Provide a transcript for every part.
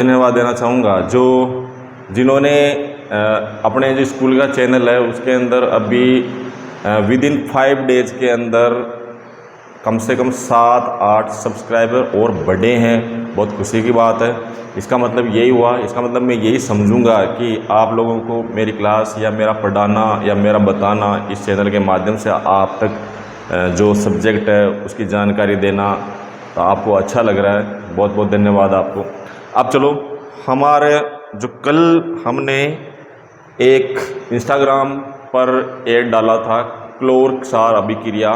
धन्यवाद देना चाहूँगा जो जिन्होंने अपने जो स्कूल का चैनल है उसके अंदर अभी विदिन 5 डेज़ के अंदर कम से कम 7-8 सब्सक्राइबर और बढ़े हैं। बहुत खुशी की बात है। इसका मतलब यही हुआ, इसका मतलब मैं यही समझूंगा कि आप लोगों को मेरी क्लास या मेरा पढ़ाना या मेरा बताना इस चैनल के माध्यम से आप तक जो सब्जेक्ट है उसकी जानकारी देना तो आपको अच्छा लग रहा है। बहुत बहुत धन्यवाद आपको। अब चलो, हमारे जो कल हमने एक इंस्टाग्राम पर ऐड डाला था क्लोर क्षार अभिक्रिया,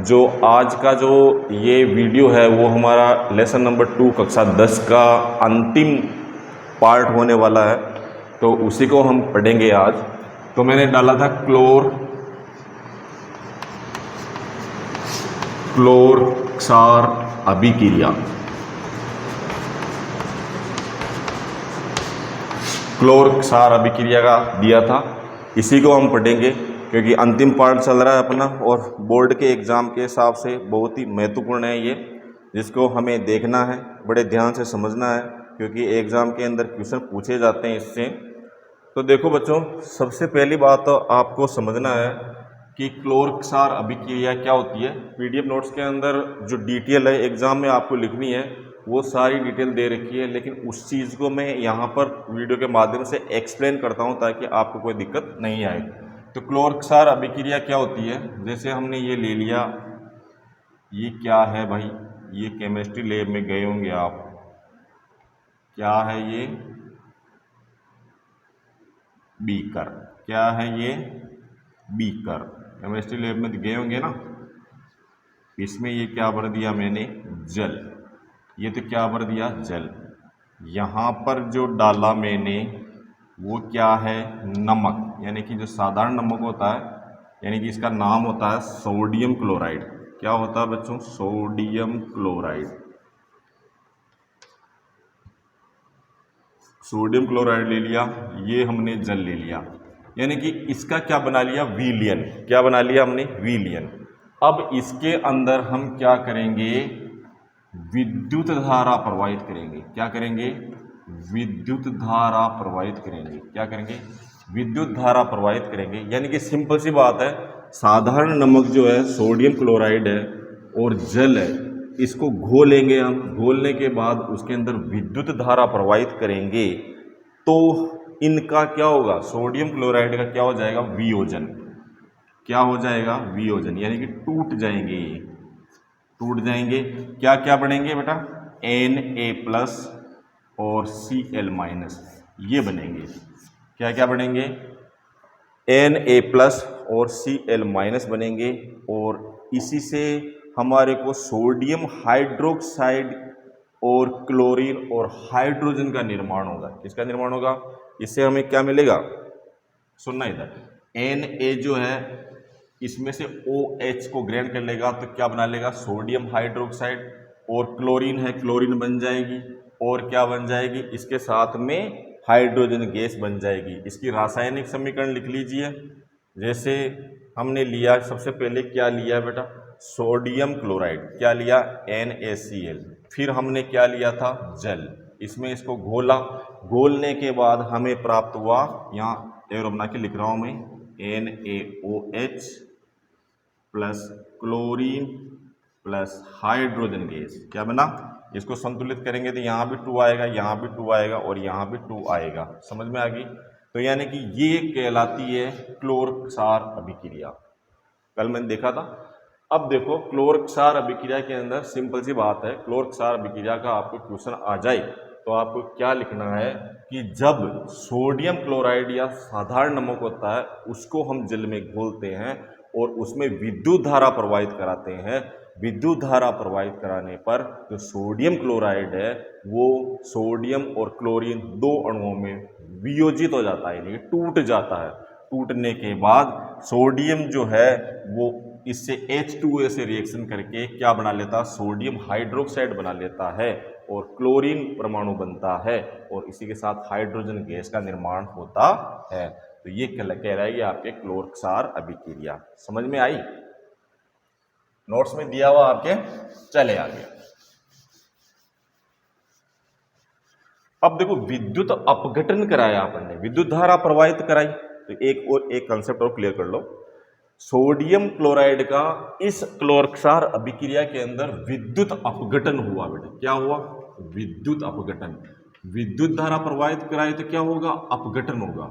जो आज का जो ये वीडियो है वो हमारा लेसन नंबर 2 कक्षा 10 का अंतिम पार्ट होने वाला है, तो उसी को हम पढ़ेंगे आज। तो मैंने डाला था क्लोर क्षार अभिक्रिया। क्लोर क्षार अभिक्रिया का दिया था, इसी को हम पढ़ेंगे क्योंकि अंतिम पार्ट चल रहा है अपना और बोर्ड के एग्ज़ाम के हिसाब से बहुत ही महत्वपूर्ण है ये, जिसको हमें देखना है, बड़े ध्यान से समझना है क्योंकि एग्ज़ाम के अंदर क्वेश्चन पूछे जाते हैं इससे। तो देखो बच्चों, सबसे पहली बात तो आपको समझना है कि क्लोर क्षार अभिक्रिया क्या होती है। पीडीएफ नोट्स के अंदर जो डिटेल है एग्ज़ाम में आपको लिखनी है वो सारी डिटेल दे रखी है, लेकिन उस चीज़ को मैं यहाँ पर वीडियो के माध्यम से एक्सप्लेन करता हूँ ताकि आपको कोई दिक्कत नहीं आए। तो क्लोर क्षार अभिक्रिया क्या होती है, जैसे हमने ये ले लिया, ये क्या है भाई, ये केमिस्ट्री लैब में गए होंगे आप, क्या है ये, बीकर, क्या है ये, बीकर, केमिस्ट्री लैब में गए होंगे ना। इसमें ये क्या भर दिया मैंने, जल, ये तो क्या भर दिया, जल। यहाँ पर जो डाला मैंने वो क्या है, नमक, यानी कि जो साधारण नमक होता है, यानी कि इसका नाम होता है सोडियम क्लोराइड। क्या होता है बच्चों, सोडियम क्लोराइड। सोडियम क्लोराइड ले लिया, ये हमने जल ले लिया, यानी कि इसका क्या बना लिया, विलयन। क्या बना लिया हमने, विलयन। अब इसके अंदर हम क्या करेंगे, विद्युत धारा प्रवाहित करेंगे। क्या करेंगे, विद्युत धारा प्रवाहित करेंगे। क्या करेंगे, विद्युत धारा प्रवाहित करेंगे। यानी कि सिंपल सी बात है, साधारण नमक जो है सोडियम क्लोराइड है और जल है, इसको घोलेंगे हम, घोलने के बाद उसके अंदर विद्युत धारा प्रवाहित करेंगे तो इनका क्या होगा, सोडियम क्लोराइड का क्या हो जाएगा, वियोजन। क्या हो जाएगा, वियोजन, यानी कि टूट जाएंगे, टूट जाएंगे। क्या क्या बनेंगे बेटा, Na+ और Cl-, ये बनेंगे। क्या क्या बनेंगे, Na+ और Cl- बनेंगे और इसी से हमारे को सोडियम हाइड्रोक्साइड और क्लोरीन और हाइड्रोजन का निर्माण होगा। किसका निर्माण होगा, इससे हमें क्या मिलेगा, सुनना इधर, Na जो है इसमें से OH को ग्रहण कर लेगा तो क्या बना लेगा, सोडियम हाइड्रोक्साइड, और क्लोरीन है, क्लोरीन बन जाएगी, और क्या बन जाएगी, इसके साथ में हाइड्रोजन गैस बन जाएगी। इसकी रासायनिक समीकरण लिख लीजिए। जैसे हमने लिया, सबसे पहले क्या लिया बेटा, सोडियम क्लोराइड, क्या लिया, NaCl, फिर हमने क्या लिया था, जल, इसमें इसको घोला, घोलने के बाद हमें प्राप्त हुआ, यहाँ एरो बना के लिख रहा हूँ मैं, NaOH plus chlorine plus hydrogen gas. क्या बना, इसको संतुलित करेंगे तो यहाँ भी 2 आएगा, यहाँ भी 2 आएगा और यहाँ भी 2 आएगा। समझ में आ गई। तो यानी कि ये कहलाती है क्लोर क्षार अभिक्रिया। कल मैंने देखा था। अब देखो, क्लोर क्षार अभिक्रिया के अंदर सिंपल सी बात है, क्लोर क्षार अभिक्रिया का आपको क्वेश्चन आ जाए तो आपको क्या लिखना है कि जब सोडियम क्लोराइड या साधारण नमक होता है उसको हम जल में घोलते हैं और उसमें विद्युत धारा प्रवाहित कराते हैं, विद्युत धारा प्रवाहित कराने पर जो सोडियम क्लोराइड है वो सोडियम और क्लोरीन 2 अणुओं में वियोजित हो जाता है, यानी टूट जाता है। टूटने के बाद सोडियम जो है वो इससे H2O से रिएक्शन करके क्या बना लेता है, सोडियम हाइड्रोक्साइड बना लेता है और क्लोरीन परमाणु बनता है और इसी के साथ हाइड्रोजन गैस का निर्माण होता है। तो ये कह रहा है कि आपके क्लोर क्षार अभिक्रिया। समझ में आई, नोट्स में दिया हुआ आपके, चले आगे। अब देखो विद्युत अपघटन कराया आपने, विद्युत धारा प्रवाहित कराई, तो एक कंसेप्ट और क्लियर कर लो। सोडियम क्लोराइड का इस क्लोरक्षार अभिक्रिया के अंदर विद्युत अपघटन हुआ बेटा, क्या हुआ? विद्युत अपघटन। विद्युत धारा प्रवाहित कराई तो क्या होगा? अपघटन होगा।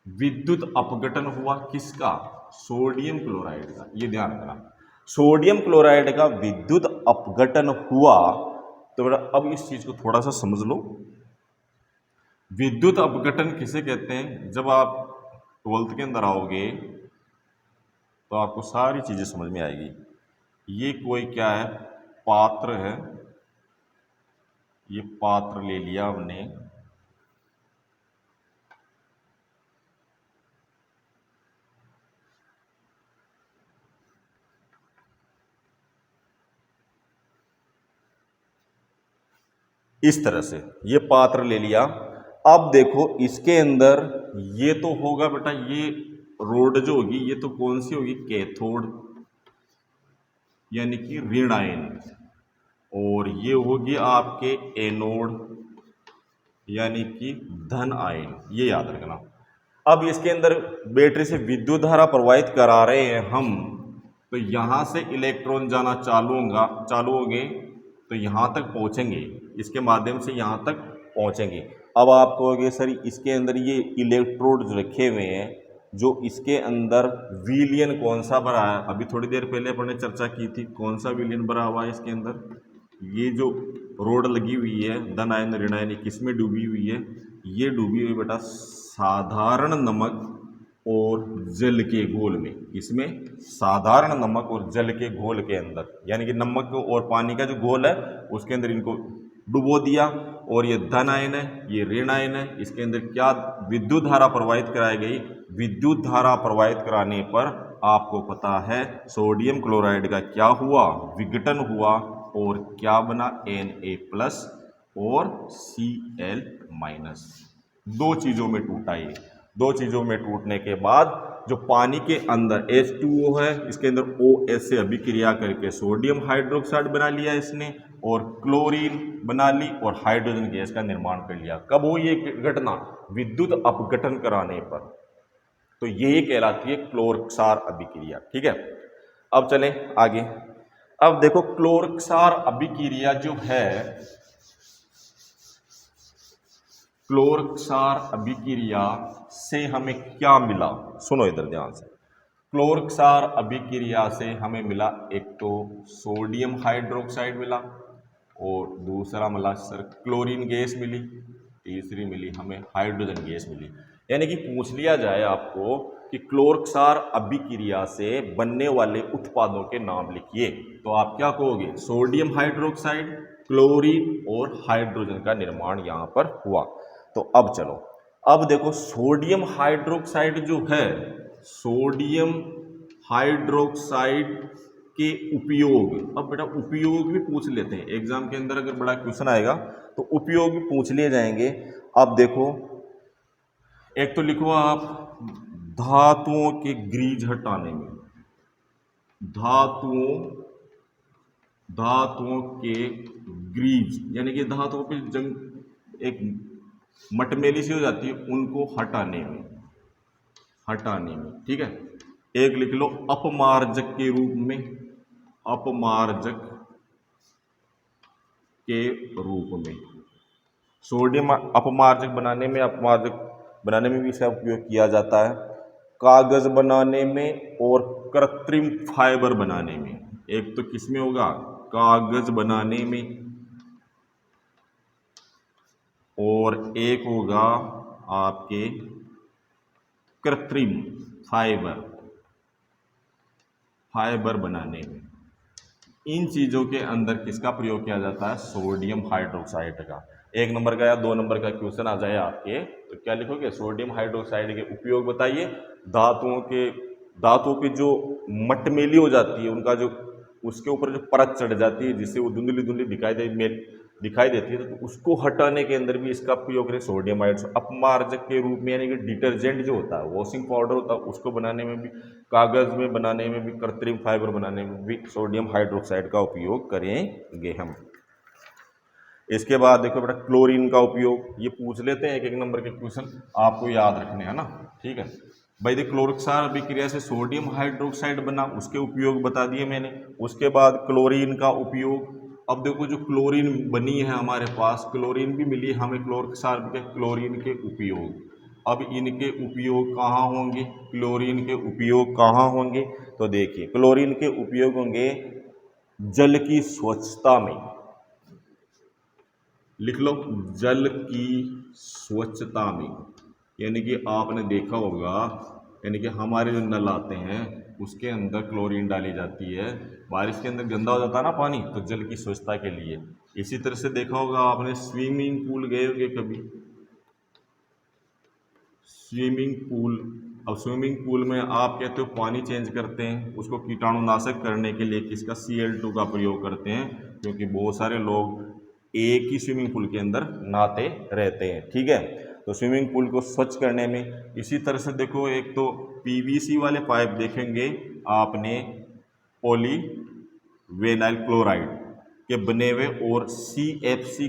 विद्युत अपघटन हुआ किसका? सोडियम क्लोराइड का। ये ध्यान रखना, सोडियम क्लोराइड का विद्युत अपघटन हुआ। तो बेटा अब इस चीज को थोड़ा सा समझ लो। विद्युत अपघटन किसे कहते हैं? जब आप 12th के अंदर आओगे तो आपको सारी चीजें समझ में आएगी। ये कोई क्या है? पात्र है। ये पात्र ले लिया हमने, इस तरह से ये पात्र ले लिया। अब देखो इसके अंदर ये तो होगा बेटा, ये रोड जो होगी ये तो कौन सी होगी? कैथोड, यानी कि ऋण आयन। और ये होगी आपके एनोड, यानी कि धन आयन। ये याद रखना। अब इसके अंदर बैटरी से विद्युत धारा प्रवाहित करा रहे हैं हम, तो यहां से इलेक्ट्रॉन जाना चालू होंगे, तो यहां तक पहुंचेंगे, इसके माध्यम से यहां तक पहुंचेंगे। अब आप कहोगे सर इसके अंदर ये इलेक्ट्रोड रखे हुए हैं, जो इसके अंदर विलियन कौन सा भरा है? अभी थोड़ी देर पहले अपने चर्चा की थी, कौन सा विलियन भरा हुआ है इसके अंदर? ये जो रोड लगी हुई है धन आयन ऋण आयन, किसमें डूबी हुई है? ये डूबी हुई बेटा साधारण नमक और जल के घोल में। इसमें साधारण नमक और जल के घोल के अंदर, यानी कि नमक और पानी का जो घोल है उसके अंदर इनको डुबो दिया। और ये धन आयन है, ये ऋण आयन है, इसके अंदर क्या विद्युत धारा प्रवाहित कराई गई? विद्युत धारा प्रवाहित कराने पर आपको पता है सोडियम क्लोराइड का क्या हुआ? विघटन हुआ। और क्या बना? Na+ और Cl-। दो चीजों में टूटा ये। दो चीजों में टूटने के बाद जो पानी के अंदर H2O है, इसके अंदर OH से अभिक्रिया करके सोडियम हाइड्रोक्साइड बना लिया इसने, और क्लोरीन बना ली, और हाइड्रोजन गैस का निर्माण कर लिया। कब हुई ये घटना? विद्युत अपघटन कराने पर। तो यही कहलाती है क्लोरक्षार अभिक्रिया। ठीक है, अब चलें आगे। अब देखो क्लोरक्षार अभिक्रिया जो है, क्लोरक्षार अभिक्रिया से हमें क्या मिला? सुनो इधर ध्यान से। क्लोरक्षार अभिक्रिया से हमें मिला, एक तो सोडियम हाइड्रोक्साइड मिला, और दूसरा मिला सर क्लोरीन गैस मिली, तीसरी मिली हमें हाइड्रोजन गैस मिली। यानी कि पूछ लिया जाए आपको कि क्लोरक्षार अभिक्रिया से बनने वाले उत्पादों के नाम लिखिए, तो आप क्या कहोगे? सोडियम हाइड्रोक्साइड, क्लोरीन और हाइड्रोजन का निर्माण यहां पर हुआ। तो अब चलो, अब देखो सोडियम हाइड्रोक्साइड जो है, सोडियम हाइड्रोक्साइड के उपयोग, अब बेटा उपयोग भी पूछ लेते हैं एग्जाम के अंदर, अगर बड़ा क्वेश्चन आएगा तो उपयोग भी पूछ लिए जाएंगे। अब देखो, एक तो लिखो आप धातुओं के ग्रीज हटाने में, धातुओं के ग्रीज, यानी कि धातुओं पे जंग एक मटमेली सी हो जाती है, उनको हटाने में। ठीक है, एक लिख लो अपमार्जक के रूप में, अपमार्जक के रूप में। सोडियम अपमार्जक बनाने में भी इसका उपयोग किया जाता है, कागज बनाने में और कृत्रिम फाइबर बनाने में। एक तो किसमें होगा? कागज बनाने में, और एक होगा आपके कृत्रिम फाइबर बनाने में। इन चीजों के अंदर किसका प्रयोग किया जाता है? सोडियम हाइड्रोक्साइड का। एक नंबर का या 2 नंबर का क्वेश्चन आ जाए आपके, तो क्या लिखोगे? सोडियम हाइड्रोक्साइड के उपयोग बताइए। धातुओं की जो मटमेली हो जाती है, उनका जो उसके ऊपर जो परत चढ़ जाती है, जिससे वो धुंधली दिखाई देती है, तो उसको हटाने के अंदर भी इसका प्रयोग करें सोडियम हाइड्रोक्साइड। अपमार्जक के रूप में, यानी कि डिटर्जेंट जो होता है, वॉशिंग पाउडर होता है, उसको बनाने में भी, कागज में बनाने में भी, कृत्रिम फाइबर बनाने में भी सोडियम हाइड्रोक्साइड का उपयोग करेंगे हम। इसके बाद देखो बेटा क्लोरीन का उपयोग, ये पूछ लेते हैं एक एक नंबर के क्वेश्चन, आपको याद रखने हैं ना, ठीक है भाई। देखो क्लोरिक क्षार अभिक्रिया से सोडियम हाइड्रोक्साइड बना, उसके उपयोग बता दिए मैंने। उसके बाद क्लोरीन का उपयोग, अब देखो जो क्लोरीन बनी है हमारे पास, क्लोरीन भी मिली हमें क्लोरिक क्षार के, क्लोरीन के उपयोग, अब इनके उपयोग कहाँ होंगे, क्लोरीन के उपयोग कहाँ होंगे, तो देखिए क्लोरीन के उपयोग होंगे जल की स्वच्छता में, लिख लो जल की स्वच्छता में। यानी कि आपने देखा होगा, यानी कि हमारे जो नल आते हैं उसके अंदर क्लोरीन डाली जाती है, बारिश के अंदर गंदा हो जाता है ना पानी, तो जल की स्वच्छता के लिए। इसी तरह से देखा होगा आपने स्विमिंग पूल गए होंगे कभी, स्विमिंग पूल, अब स्विमिंग पूल में आप कहते हो पानी चेंज करते हैं, उसको कीटाणुनाशक करने के लिए किसका Cl2 का प्रयोग करते हैं, क्योंकि बहुत सारे लोग एक ही स्विमिंग पूल के अंदर नहाते रहते हैं, ठीक है। तो स्विमिंग पूल को स्वच्छ करने में, इसी तरह से देखो एक तो पीवीसी वाले पाइप देखेंगे आपने पॉली वेनाइल क्लोराइड के बने हुए, और CFC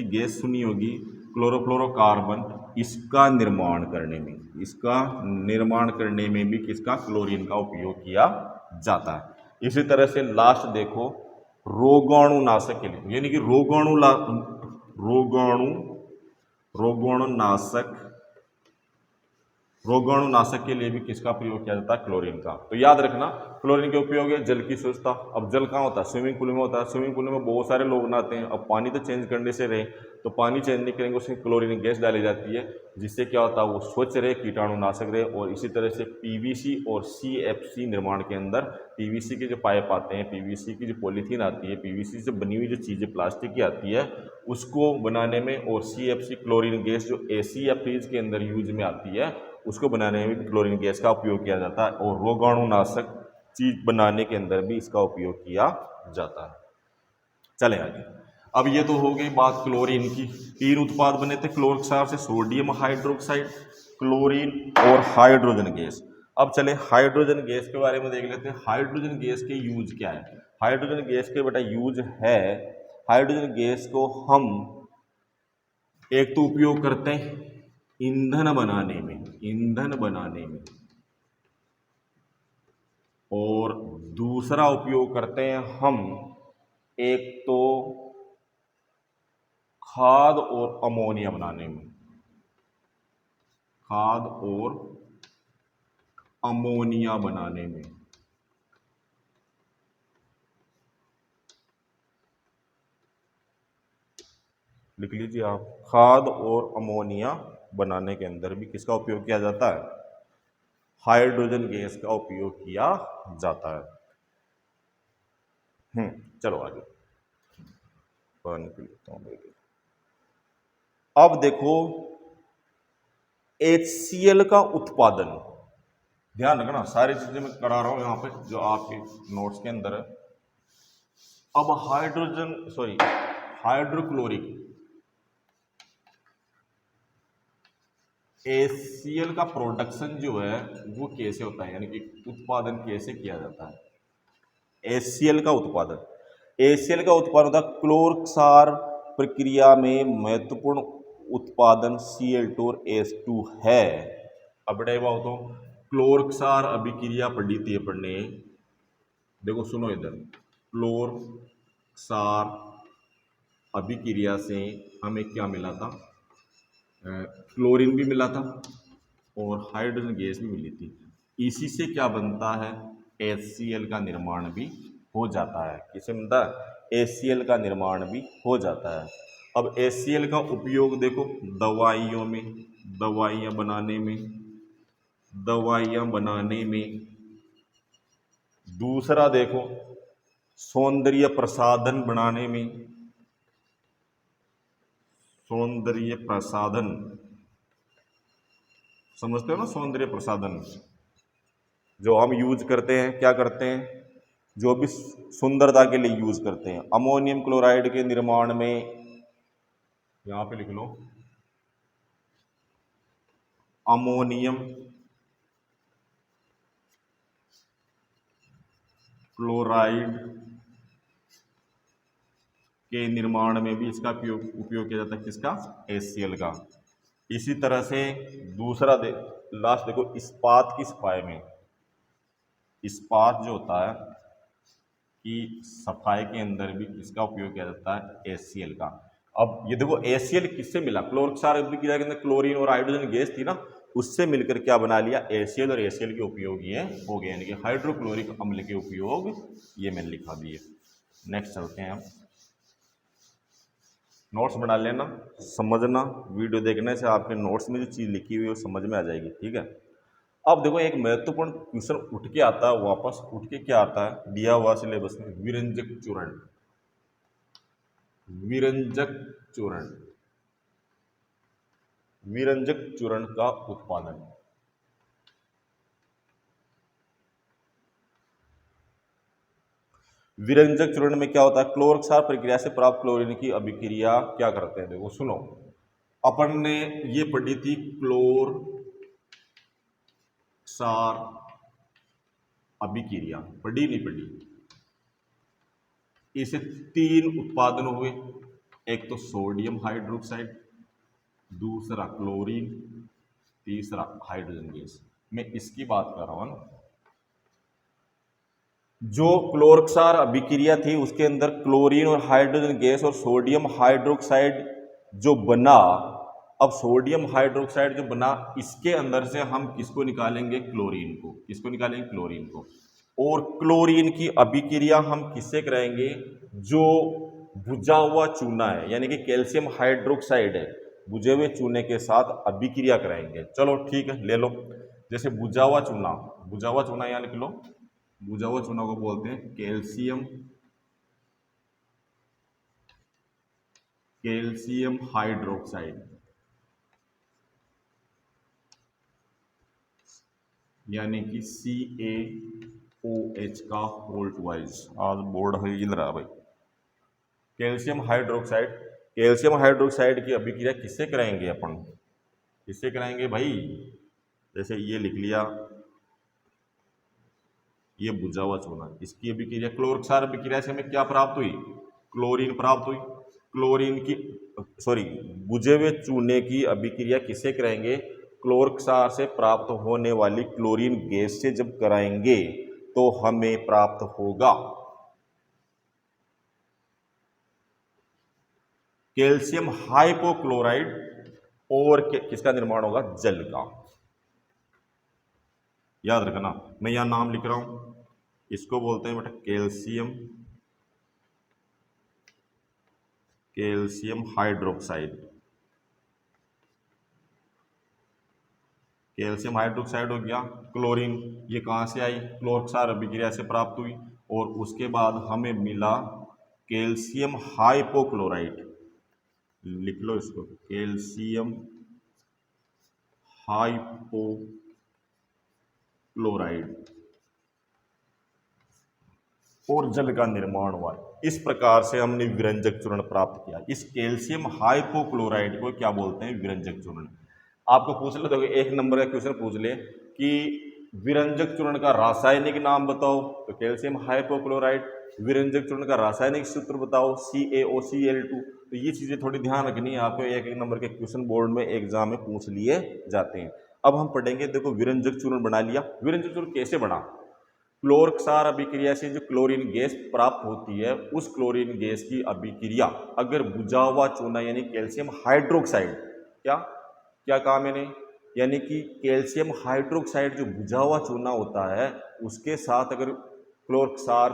गैस सुनी होगी, क्लोरोफ्लोरोकार्बन, इसका निर्माण करने में, इसका निर्माण करने में भी किसका, क्लोरीन का उपयोग किया जाता है। इसी तरह से लास्ट देखो रोगाणुनाशक के लिए, यानी कि रोगाणुनाशक रोगाणुनाशक के लिए भी किसका प्रयोग किया जाता है, क्लोरीन का। तो याद रखना क्लोरीन के उपयोग है जल की स्वच्छता। अब जल कहाँ होता है, स्विमिंग पूल में होता है, स्विमिंग पूल में बहुत सारे लोग नहाते हैं, अब पानी तो चेंज करने से रहे, तो पानी चेंज नहीं करेंगे, उसमें क्लोरीन गैस डाली जाती है, जिससे क्या होता है वो स्वच्छ रहे, कीटाणुनाशक रहे। और इसी तरह से पीवीसी और CFC निर्माण के अंदर पीवीसी के जो पाइप आते हैं, पीवीसी की जो पॉलीथीन आती है, पीवीसी से बनी हुई जो चीज़ें प्लास्टिक की आती है, उसको बनाने में, और CFC क्लोरीन गैस जो AC या फ्रिज के अंदर यूज में आती है, उसको बनाने में भी क्लोरीन गैस का उपयोग किया जाता है, और रोगाणुनाशक चीज बनाने के अंदर भी इसका उपयोग किया जाता है। चले आगे। अब ये तो हो गई बात क्लोरीन की। तीन उत्पाद बने थे क्लोरिक क्षार से, सोडियम हाइड्रोक्साइड, क्लोरीन और हाइड्रोजन गैस। अब चले हाइड्रोजन गैस के बारे में देख लेते हैं। हाइड्रोजन गैस के यूज क्या है, हाइड्रोजन गैस के बेटा यूज है, हाइड्रोजन गैस को हम एक तो उपयोग करते हैं ईंधन बनाने में, ईंधन बनाने में, और दूसरा उपयोग करते हैं हम एक तो खाद और अमोनिया बनाने में, खाद और अमोनिया बनाने में। लिख लीजिए आप, खाद और अमोनिया बनाने के अंदर भी किसका उपयोग किया जाता है, हाइड्रोजन गैस का उपयोग किया जाता है। चलो आगे पानी पी लेता हूं। अब देखो HCl का उत्पादन, ध्यान रखना सारी चीजें मैं करा रहा हूं यहां पे जो आपके नोट्स के अंदर है। अब हाइड्रोक्लोरिक HCl का प्रोडक्शन जो है वो कैसे होता है, यानी कि उत्पादन कैसे किया जाता है HCl का उत्पादन। HCl का उत्पादन होता है क्लोर क्षार प्रक्रिया में महत्वपूर्ण उत्पादन Cl2 और H2 है। अब बेटा वो तो क्लोर क्षार अभिक्रिया पढ़ी थी अपन ने, देखो सुनो इधर, क्लोर क्षार अभिक्रिया से हमें क्या मिला था, क्लोरीन भी मिला था और हाइड्रोजन गैस भी मिली थी। इसी से क्या बनता है, HCl का निर्माण भी हो जाता है। किससे बनता है, HCl का निर्माण भी हो जाता है। अब HCl का उपयोग देखो दवाइयों में, दवाइयाँ बनाने में, दवाइयाँ बनाने में। दूसरा देखो सौंदर्य प्रसाधन बनाने में, सौंदर्य प्रसाधन, समझते हो ना, सौंदर्य प्रसाधन जो हम यूज करते हैं, क्या करते हैं, जो भी सुंदरता के लिए यूज करते हैं। अमोनियम क्लोराइड के निर्माण में, यहां पे लिख लो अमोनियम क्लोराइड के निर्माण में भी इसका उपयोग किया जाता है, किसका? HCl का। इसी तरह से दूसरा लास्ट देखो, इस्पात की सफाई में, इस्पात जो होता है कि सफाई के अंदर भी किसका उपयोग किया जाता है? HCl का। अब ये देखो HCl किससे मिला? क्लोरिक क्षार अभिक्रिया के अंदर क्लोरीन और हाइड्रोजन गैस थी ना, उससे मिलकर क्या बना लिया? HCl, और HCl के उपयोग ये हो गए, यानी कि हाइड्रोक्लोरिक अम्ल के उपयोग ये मैंने लिखा दिए। नेक्स्ट चलते हैं हम। नोट्स बना लेना, समझना, वीडियो देखने से आपके नोट्स में जो चीज़ लिखी हुई है वो समझ में आ जाएगी, ठीक है। अब देखो एक महत्वपूर्ण क्वेश्चन उठ के आता है, वापस उठ के क्या आता है दिया हुआ सिलेबस में? विरंजक चूर्ण। विरंजक चूर्ण, विरंजक चूर्ण का उत्पादन। विरंजक चूर्ण में क्या होता है? क्लोरिक क्षार प्रक्रिया से प्राप्त क्लोरीन की अभिक्रिया क्या करते हैं? देखो सुनो, अपन ने ये पढ़ी थी क्लोर क्षार अभिक्रिया, पढ़ी नहीं पढ़ी? इसे 3 उत्पादन हुए, एक तो सोडियम हाइड्रोक्साइड, दूसरा क्लोरीन, तीसरा हाइड्रोजन गैस। मैं इसकी बात कर रहा हूं ना। जो क्लोरिक क्षार अभिक्रिया थी उसके अंदर क्लोरीन और हाइड्रोजन गैस और सोडियम हाइड्रोक्साइड जो बना, अब सोडियम हाइड्रोक्साइड जो बना इसके अंदर से हम किसको निकालेंगे? क्लोरीन को। किसको निकालेंगे? क्लोरीन को। और क्लोरीन की अभिक्रिया हम किससे कराएंगे? जो बुझा हुआ चूना है, यानी कि कैल्शियम हाइड्रोक्साइड है, बुझे हुए चूने के साथ अभिक्रिया कराएंगे। चलो ठीक है, ले लो। जैसे बुझा हुआ चूना, बुझा हुआ चूना यहाँ लिख लो। बुझा हुआ चूना को बोलते हैं कैल्शियम, कैल्शियम हाइड्रोक्साइड, यानी कि CaOH का होल ट्वाइस। आज बोर्ड हिल रहा भाई। कैल्शियम हाइड्रोक्साइड, कैल्शियम हाइड्रोक्साइड की अभिक्रिया किससे कराएंगे अपन? किससे कराएंगे भाई? जैसे ये लिख लिया, ये बुझा हुआ चूना, इसकी अभिक्रिया क्लोरिक क्षार अभिक्रिया से हमें क्या प्राप्त हुई? क्लोरीन प्राप्त हुई। क्लोरीन की, सॉरी, बुझे हुए चूने की अभिक्रिया किससे कराएंगे? क्लोरिक क्षार से प्राप्त होने वाली क्लोरीन गैस से जब कराएंगे तो हमें प्राप्त होगा कैल्शियम हाइपोक्लोराइड, और किसका निर्माण होगा? जल का। याद रखना, मैं यहां नाम लिख रहा हूं, इसको बोलते हैं बेटा calcium, calcium hydroxide. Calcium hydroxide हो गया। क्लोरीन ये कहाँ से आई? क्लोरिक क्षार अभिक्रिया से प्राप्त हुई, और उसके बाद हमें मिला कैल्शियम हाइपोक्लोराइड। लिख लो इसको, कैल्शियम हाइपोक्लोराइड, और जल का निर्माण हुआ। इस प्रकार से हमने विरंजक चूर्ण प्राप्त किया। इस कैल्शियम हाइपोक्लोराइड को क्या बोलते हैं? विरंजक चूर्ण। आपको पूछ ले, देखो एक नंबर का क्वेश्चन पूछ ले कि विरंजक चूर्ण का रासायनिक नाम बताओ, तो कैल्शियम हाइपोक्लोराइड। विरंजक चूर्ण का रासायनिक सूत्र बताओ, CaOCl2। तो ये चीजें थोड़ी ध्यान रखनी है आपको, एक एक नंबर के क्वेश्चन बोर्ड में एग्जाम में पूछ लिए जाते हैं। अब हम पढ़ेंगे, देखो विरंजक चूर्ण बना लिया। विरंजक चूर्ण कैसे बना? क्लोरिक क्षार अभिक्रिया से जो क्लोरीन गैस प्राप्त होती है, उस क्लोरीन गैस की अभिक्रिया अगर बुझा हुआ चूना यानी कैल्शियम हाइड्रोक्साइड, क्या क्या कहा मैंने? यानी कि कैल्शियम हाइड्रोक्साइड जो बुझा हुआ चूना होता है उसके साथ अगर क्लोरिक क्षार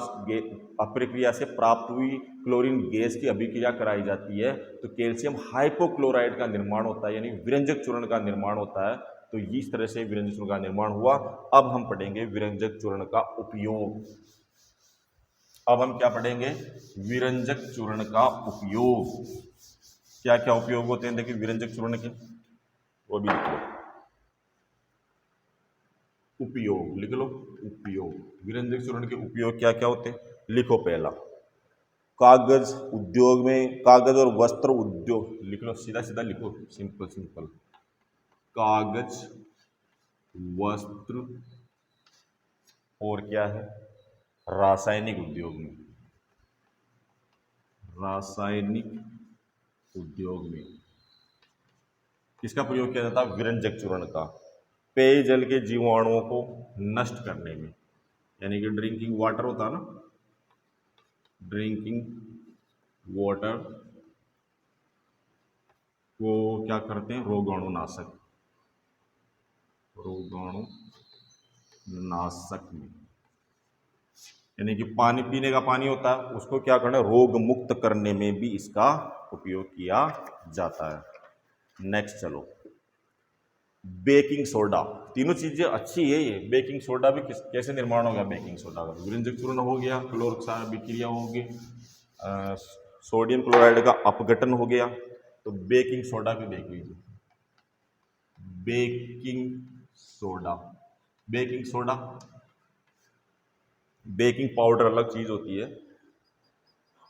अभिक्रिया से प्राप्त हुई क्लोरीन गैस की अभिक्रिया कराई जाती है तो कैल्शियम हाइपोक्लोराइड का निर्माण होता है, यानी विरंजक चूर्ण का निर्माण होता है। तो इस तरह से विरंजक चूर्ण का निर्माण हुआ। अब हम पढ़ेंगे विरंजक चूर्ण का उपयोग। अब हम क्या पढ़ेंगे? विरंजक चूर्ण का उपयोग। क्या क्या उपयोग होते हैं देखिए विरंजक चूर्ण के, वो भी लिख लो। उपयोग लिख लो, उपयोग। विरंजक चूर्ण के उपयोग क्या क्या होते हैं? लिखो पहला, कागज उद्योग में, कागज और वस्त्र उद्योग, लिख लो, सीधा सीधा लिखो, सिंपल सिंपल। कागज, वस्त्र, और क्या है? रासायनिक उद्योग में, रासायनिक उद्योग में किसका प्रयोग किया जाता है? विरंजक चूर्ण का, पेयजल के जीवाणुओं को नष्ट करने में। यानी कि ड्रिंकिंग वाटर होता है ना, ड्रिंकिंग वाटर को क्या करते हैं? रोगाणुनाशक, रोगाणुनाशक में, यानी कि पानी पीने का पानी होता है उसको क्या करना है? रोग मुक्त करने में भी इसका उपयोग किया जाता है। नेक्स्ट चलो, बेकिंग सोडा। तीनों चीजें अच्छी है ये। बेकिंग सोडा भी कैसे निर्माण हो गया? बेकिंग सोडा का विरंजक चूर्ण हो गया, क्लोरोक्सार अभिक्रिया हो गई, सोडियम क्लोराइड का अपघटन हो गया। तो बेकिंग सोडा भी देख लीजिए, baking soda, baking soda, baking powder अलग चीज होती है,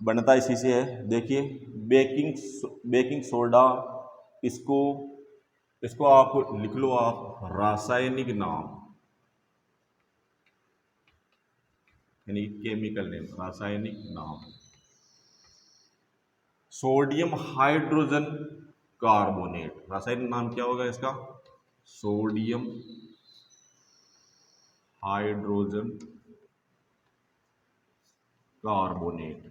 बनता इसी से है। देखिए बेकिंग सोडा, इसको आप लिख लो, आप रासायनिक नाम, यानी केमिकल नेम, रासायनिक नाम सोडियम हाइड्रोजन कार्बोनेट। रासायनिक नाम क्या होगा इसका? Sodium hydrogen carbonate.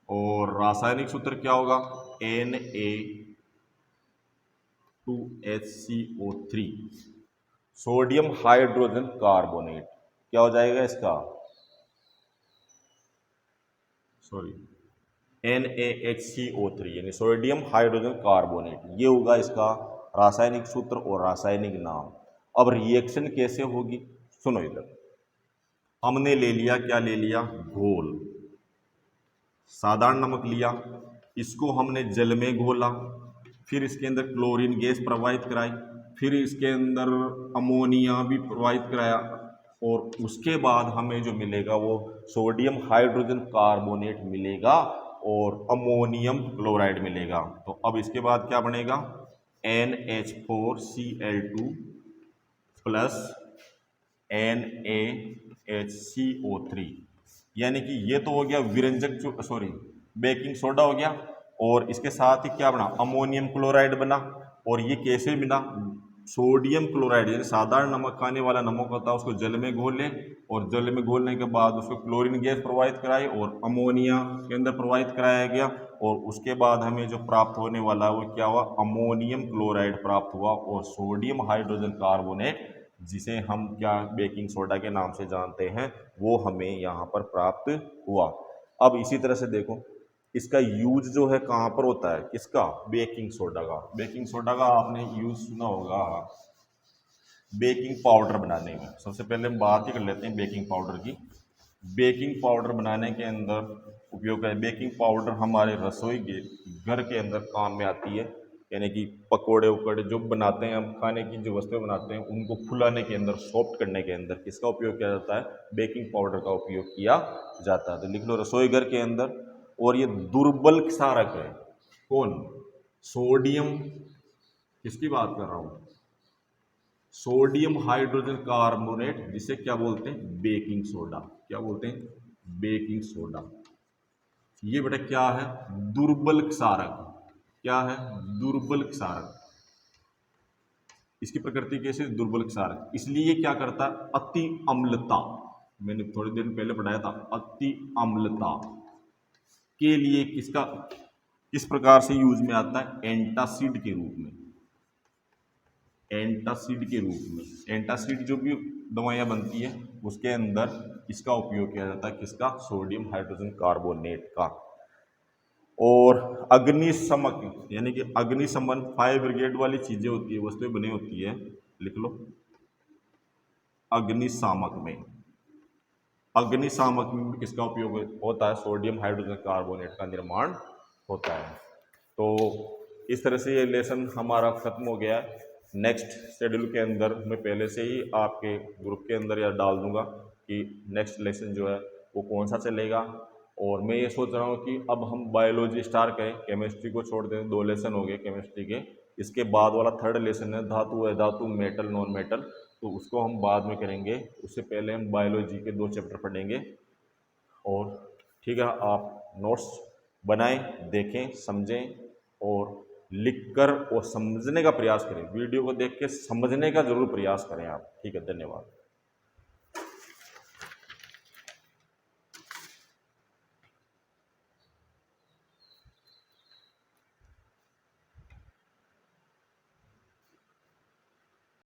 और रासायनिक सूत्र क्या होगा? Na2HCO3, sodium hydrogen carbonate. क्या हो जाएगा इसका? सॉरी, NaHCO3 यानी सोडियम हाइड्रोजन कार्बोनेट, ये होगा इसका रासायनिक सूत्र और रासायनिक नाम। अब रिएक्शन कैसे होगी सुनो इधर। हमने ले लिया, क्या ले लिया? घोल, साधारण नमक लिया, इसको हमने जल में घोला, फिर इसके अंदर क्लोरीन गैस प्रवाहित कराई, फिर इसके अंदर अमोनिया भी प्रवाहित कराया, और उसके बाद हमें जो मिलेगा वो सोडियम हाइड्रोजन कार्बोनेट मिलेगा और अमोनियम क्लोराइड मिलेगा। तो अब इसके बाद क्या बनेगा? NH4Cl2 प्लस NaHCO3, यानी कि ये तो हो गया विरंजक, सॉरी बेकिंग सोडा हो गया, और इसके साथ ही क्या बना? अमोनियम क्लोराइड बना। और ये कैसे मिला? सोडियम क्लोराइड यानी साधारण नमक, खाने वाला नमक होता है, उसको जल में घोल ले, और जल में घोलने के बाद उसको क्लोरीन गैस प्रवाहित कराई और अमोनिया के अंदर प्रवाहित कराया गया, और उसके बाद हमें जो प्राप्त होने वाला वो क्या हुआ? अमोनियम क्लोराइड प्राप्त हुआ, और सोडियम हाइड्रोजन कार्बोनेट, जिसे हम क्या बेकिंग सोडा के नाम से जानते हैं, वो हमें यहाँ पर प्राप्त हुआ। अब इसी तरह से देखो, इसका यूज जो है कहाँ पर होता है? किसका? बेकिंग सोडा का। बेकिंग सोडा का आपने यूज सुना होगा बेकिंग पाउडर बनाने में। सबसे पहले हम बात ही कर लेते हैं बेकिंग पाउडर की। बेकिंग पाउडर बनाने के अंदर उपयोग है, बेकिंग पाउडर हमारे रसोई घर के अंदर काम में आती है, यानी कि पकोड़े उकड़े जो बनाते हैं हम, खाने की जो वस्तुएं बनाते हैं उनको फुलाने के अंदर, सॉफ्ट करने के अंदर किसका उपयोग किया जाता है? बेकिंग पाउडर का उपयोग किया जाता है। तो लिख लो रसोई घर के अंदर। और ये दुर्बल क्षारक है। कौन? सोडियम, किसकी बात कर रहा हूं? सोडियम हाइड्रोजन कार्बोनेट, जिसे क्या बोलते हैं? Baking soda. क्या बोलते हैं? Baking soda. ये बेटा क्या है? दुर्बल क्षारक। क्या है? दुर्बल क्षारक। इसकी प्रकृति कैसे? दुर्बल क्षारक। इसलिए ये क्या करता है? अति अम्लता, मैंने थोड़ी देर पहले पढ़ाया था, अति अम्लता के लिए किसका, किस प्रकार से यूज में आता है? एंटासिड के रूप में। एंटासिड के रूप में, एंटासिड जो भी दवाइयाँ बनती है उसके अंदर इसका उपयोग किया जाता है। किसका? सोडियम हाइड्रोजन कार्बोनेट का। और अग्निशमक, यानी कि अग्निशमन, फायर ब्रिगेड वाली चीजें होती है, वस्तुएं बनी होती है, लिख लो अग्निशामक में। अग्निशामक में किसका उपयोग होता है? सोडियम हाइड्रोजन कार्बोनेट का निर्माण होता है। तो इस तरह से ये लेसन हमारा खत्म हो गया है। नेक्स्ट शेड्यूल के अंदर मैं पहले से ही आपके ग्रुप के अंदर या डाल दूंगा कि नेक्स्ट लेसन जो है वो कौन सा चलेगा। और मैं ये सोच रहा हूँ कि अब हम बायोलॉजी स्टार्ट करें, केमिस्ट्री को छोड़ दें। 2 लेसन हो गए केमिस्ट्री के, इसके बाद वाला 3rd लेसन है धातु है धातु, मेटल नॉन मेटल, तो उसको हम बाद में करेंगे। उससे पहले हम बायोलॉजी के 2 चैप्टर पढ़ेंगे, और ठीक है, आप नोट्स बनाएं, देखें, समझें और लिखकर और समझने का प्रयास करें। वीडियो को देख के समझने का जरूर प्रयास करें आप। ठीक है, धन्यवाद।